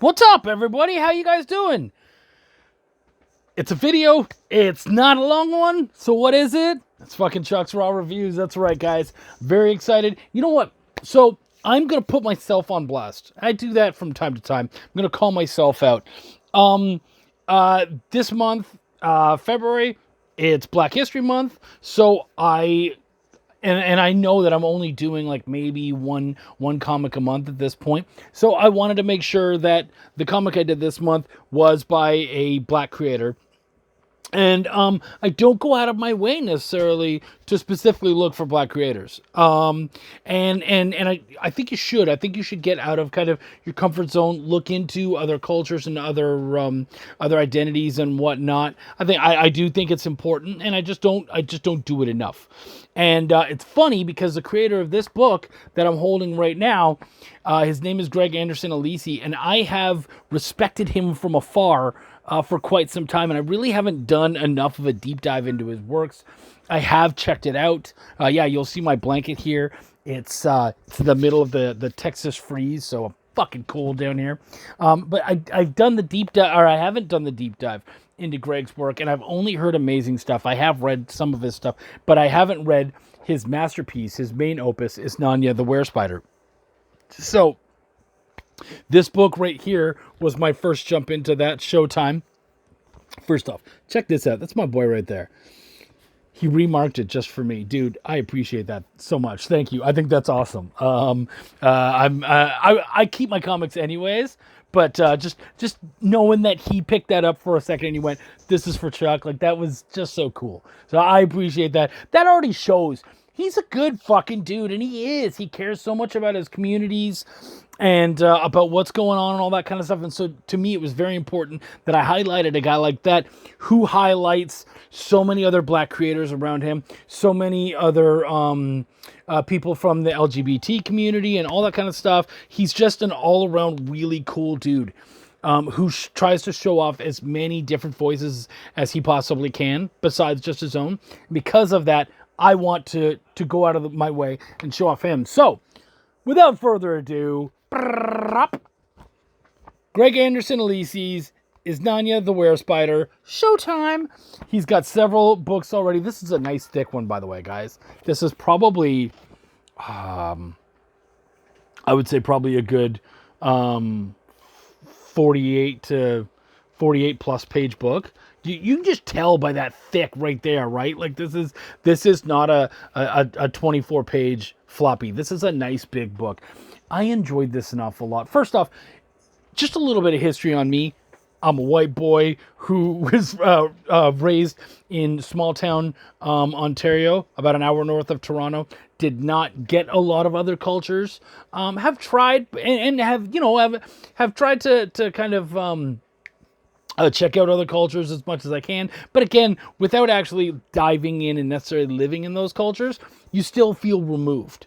What's up, everybody? How you guys doing? It's a video. It's not a long one. So what is it? It's fucking Chuck's Raw Reviews. That's right, guys. Very excited. You know what? So I'm going to put myself on blast. I do that from time to time. I'm going to call myself out. This month, February, it's Black History Month. So and I know that I'm only doing like maybe one comic a month at this point. So I wanted to make sure that the comic I did this month was by a black creator. And I don't go out of my way necessarily to specifically look for black creators. And I think you should. I think you should get out of kind of your comfort zone, look into other cultures and other identities and whatnot. I do think it's important, and I just don't do it enough. And it's funny because the creator of this book that I'm holding right now, his name is Greg Anderson-Elysee, and I have respected him from afar for quite some time, and I really haven't done enough of a deep dive into his works. I have checked it out. You'll see my blanket here. It's in the middle of the Texas freeze, so fucking cold down here. But I've done the deep dive, or I haven't done the deep dive into Greg's work, and I've only heard amazing stuff. I have read some of his stuff, but I haven't read his masterpiece, his main opus, is Nanya the Werespider. So this book right here was my first jump into that. Showtime. First off, check this out. That's my boy right there. He remarked it just for me, dude. I appreciate that so much. Thank you. I think that's awesome. I keep my comics anyways, but just knowing that he picked that up for a second and he went, "This is for Chuck," like that was just so cool. So I appreciate that. That already shows he's a good fucking dude, and he is. He cares so much about his communities and about what's going on and all that kind of stuff. And so to me, it was very important that I highlighted a guy like that who highlights so many other black creators around him, so many other people from the LGBT community and all that kind of stuff. He's just an all-around really cool dude who tries to show off as many different voices as he possibly can, besides just his own. Because of that, I want to go out of my way and show off him. So, without further ado, Greg Anderson-Elysee's is Nanya the Werespider. Showtime. He's got several books already. This is a nice thick one, by the way, guys. This is probably, I would say probably a good 48 to 48 plus page book. You can just tell by that thick right there, right? Like this is not a 24 page floppy. This is a nice big book. I enjoyed this an awful lot. First off, just a little bit of history on me. I'm a white boy who was raised in small town Ontario, about an hour north of Toronto. Did not get a lot of other cultures. Have tried and have tried to kind of check out other cultures as much as I can. But again, without actually diving in and necessarily living in those cultures, you still feel removed.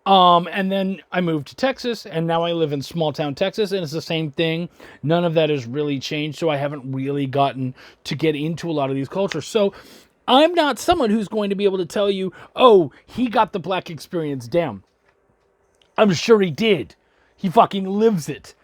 And then I moved to Texas, and now I live in small town Texas, and it's the same thing. None of that has really changed, so I haven't really gotten to get into a lot of these cultures. So I'm not someone who's going to be able to tell you, oh, he got the black experience down. I'm sure he did. He fucking lives it.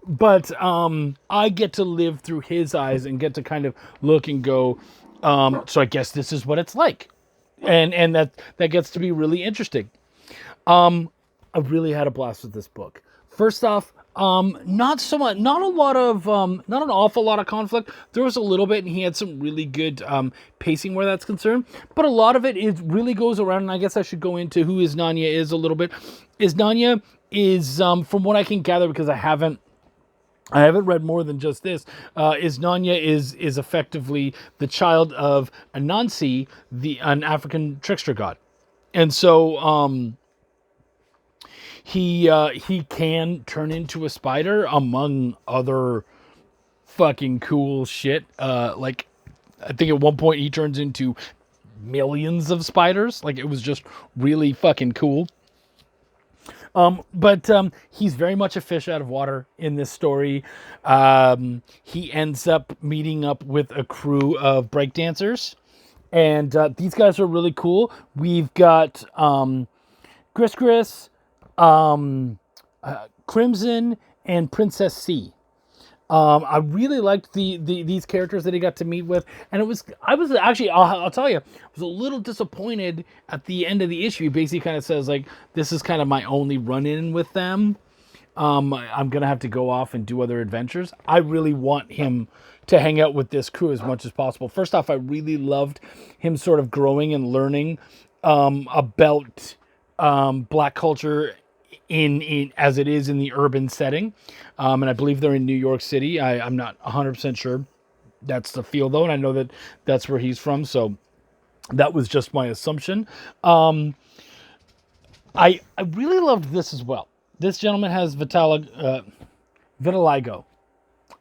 But I get to live through his eyes and get to kind of look and go, so I guess this is what it's like. And that gets to be really interesting. I really had a blast with this book. First off, not so much, not an awful lot of conflict. There was a little bit, and he had some really good pacing where that's concerned. But a lot of it really goes around, and I guess I should go into who is Nanya is a little bit. Nanya is, from what I can gather, because I haven't read more than just this, Nanya is effectively the child of Anansi, an African trickster god. And so he can turn into a spider, among other fucking cool shit. Like, I think at one point he turns into millions of spiders. Like, it was just really fucking cool. But he's very much a fish out of water in this story. He ends up meeting up with a crew of breakdancers. And these guys are really cool. We've got Gris, Crimson, and Princess C. I really liked these characters that he got to meet with, and I was actually, I'll tell you, I was a little disappointed at the end of the issue. He basically kind of says like, this is kind of my only run-in with them. I'm gonna have to go off and do other adventures. I really want him to hang out with this crew as much as possible. First off, I really loved him sort of growing and learning about black culture in as it is in the urban setting, and I believe they're in New York City. I'm not 100% sure that's the feel though, and I know that that's where he's from, so that was just my assumption. I really loved this as well. This gentleman has vitiligo.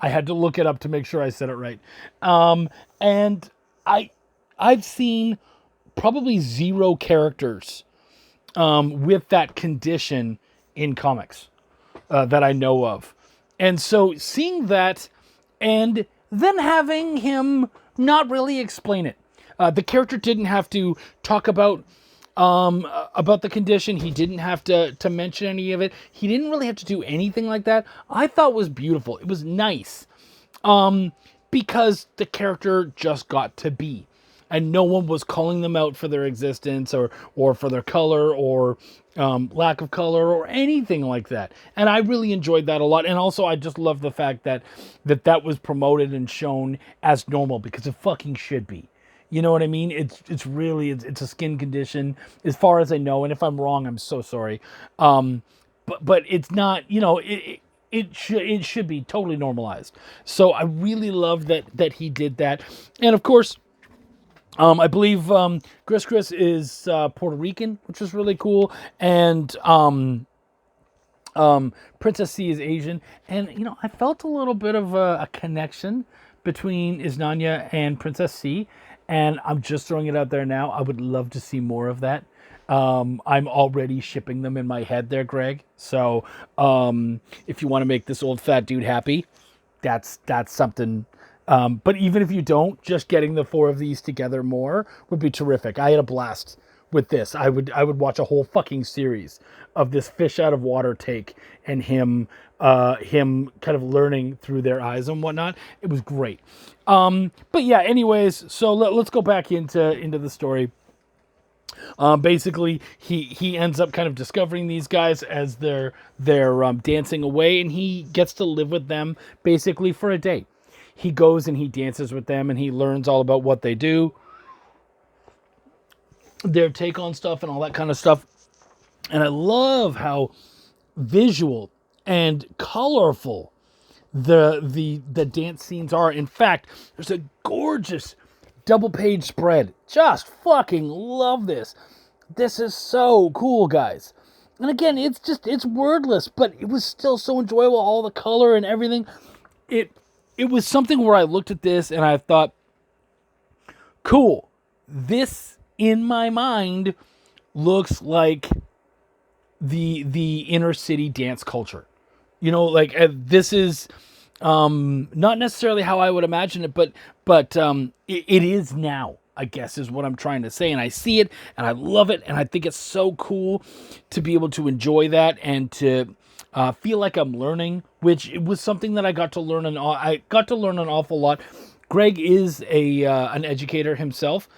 I had to look it up to make sure I said it right. And I've seen probably zero characters with that condition in comics that I know of. And so seeing that and then having him not really explain it. The character didn't have to talk about the condition. He didn't have to mention any of it. He didn't really have to do anything like that. I thought was beautiful. It was nice. Because the character just got to be. And no one was calling them out for their existence or for their color or lack of color or anything like that. And I really enjoyed that a lot. And also I just love the fact that was promoted and shown as normal, because it fucking should be. You know what I mean? It's really a skin condition as far as I know. And if I'm wrong, I'm so sorry. But it's not, it should be totally normalized. So I really love that he did that. And of course, I believe Chris is Puerto Rican, which is really cool. And Princess C is Asian. And, I felt a little bit of a connection between Iznanya and Princess C. And I'm just throwing it out there now. I would love to see more of that. I'm already shipping them in my head there, Greg. So if you want to make this old fat dude happy, that's something. But even if you don't, just getting the four of these together more would be terrific. I had a blast with this. I would watch a whole fucking series of this fish out of water take and him kind of learning through their eyes and whatnot. It was great. But yeah, anyways, so let's go back into the story. Basically, he ends up kind of discovering these guys as they're dancing away, and he gets to live with them basically for a day. He goes and he dances with them, and he learns all about what they do, their take on stuff, and all that kind of stuff. And I love how visual and colorful the dance scenes are. In fact, there's a gorgeous double page spread. Just fucking love this. This is so cool, guys. And again, it's wordless, but it was still so enjoyable. All the color and everything. It was something where I looked at this and I thought, cool. This in my mind looks like the inner city dance culture. This is not necessarily how I would imagine it, but it is now, I guess, is what I'm trying to say. And I see it and I love it. And I think it's so cool to be able to enjoy that and to feel like I'm learning, which it was something that I got to learn. I got to learn an awful lot. Greg is an educator himself.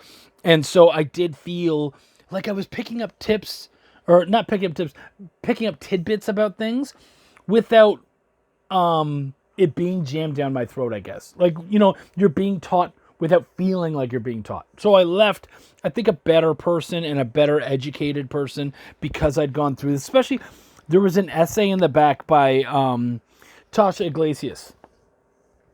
And so I did feel like I was picking up tips, or not picking up tips, picking up tidbits about things without it being jammed down my throat, I guess. You're being taught without feeling like you're being taught. So I left, I think, a better person and a better educated person because I'd gone through this. Especially, there was an essay in the back by Tasha Iglesias.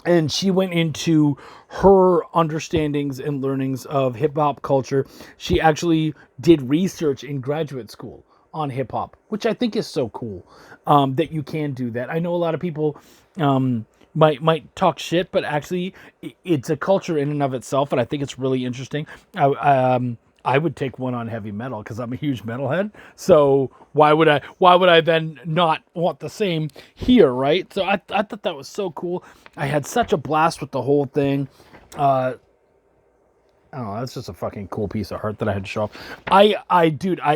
And she went into her understandings and learnings of hip-hop culture. She actually did research in graduate school on hip-hop, which I think is so cool that you can do that. I know a lot of people might talk shit, but actually it's a culture in and of itself, and I think it's really interesting. I would take one on heavy metal because I'm a huge metalhead. So why would I then not want the same here, right? So I thought that was so cool. I had such a blast with the whole thing. I don't know, that's just a fucking cool piece of art that I had to show off. I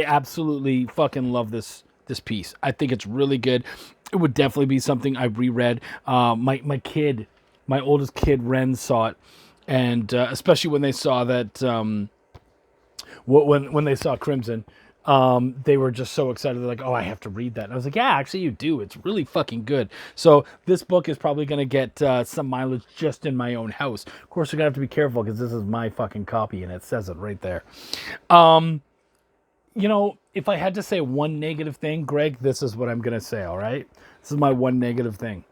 absolutely fucking love this piece. I think it's really good. it would definitely be something I reread. My oldest kid, Ren, saw it, and especially when they saw that when they saw Crimson, they were just so excited. They're like, "Oh, I have to read that." And I was like, "Yeah, actually, you do. It's really fucking good." So this book is probably going to get some mileage just in my own house. Of course, you're gonna have to be careful because this is my fucking copy, and it says it right there. If I had to say one negative thing, Greg, this is what I'm going to say, all right? This is my one negative thing.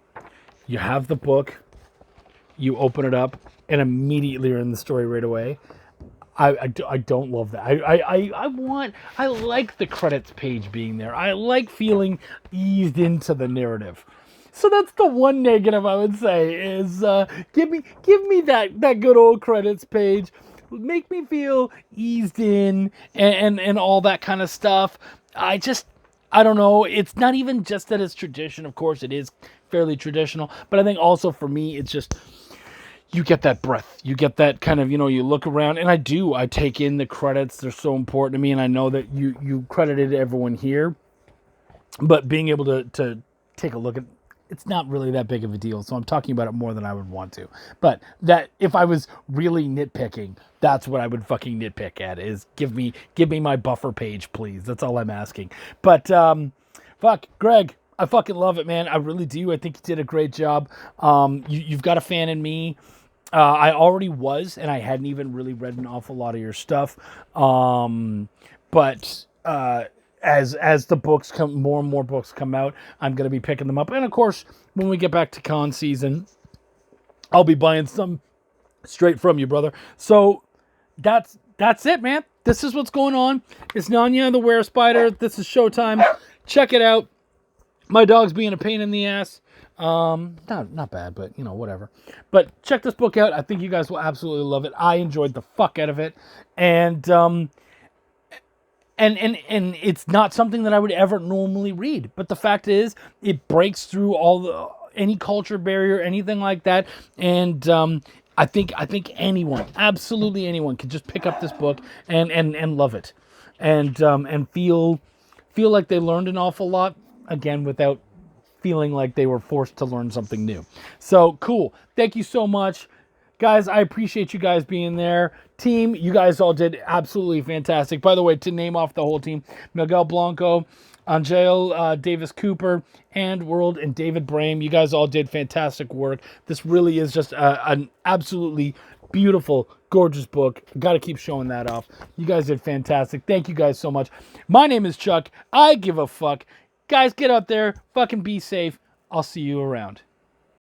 You have the book, you open it up, and immediately you're in the story right away. I don't love that. I like the credits page being there. I like feeling eased into the narrative. So that's the one negative I would say is give me that good old credits page. Make me feel eased in and all that kind of stuff. I don't know. It's not even just that it's tradition. Of course, it is fairly traditional. But I think also for me, it's just you get that breath. You get that kind of, you look around. And I take in the credits. They're so important to me. And I know that you credited everyone here. But being able to take a look at it's not really that big of a deal, so I'm talking about it more than I would want to. But that if I was really nitpicking, that's what I would fucking nitpick at is give me my buffer page, please. That's all I'm asking. But fuck, Greg, I fucking love it, man. I really do. I think you did a great job. You've got a fan in me. I already was, and I hadn't even really read an awful lot of your stuff. But as the books come, more and more books come out, I'm going to be picking them up. And of course, when we get back to con season, I'll be buying some straight from you, brother. So that's it, man. This is what's going on. It's Nanya the Were Spider. This is Showtime. Check it out. My dog's being a pain in the ass. Not bad, but whatever. But check this book out. I think you guys will absolutely love it. I enjoyed the fuck out of it. And it's not something that I would ever normally read. But the fact is, it breaks through any culture barrier, anything like that. And I think anyone, absolutely anyone, can just pick up this book and love it, and feel like they learned an awful lot again without feeling like they were forced to learn something new. So cool. Thank you so much. Guys, I appreciate you guys being there. Team, you guys all did absolutely fantastic. By the way, to name off the whole team, Miguel Blanco, Angel Davis Cooper, and World, and David Brame, you guys all did fantastic work. This really is just an absolutely beautiful, gorgeous book. Got to keep showing that off. You guys did fantastic. Thank you guys so much. My name is Chuck. I give a fuck. Guys, get out there. Fucking be safe. I'll see you around.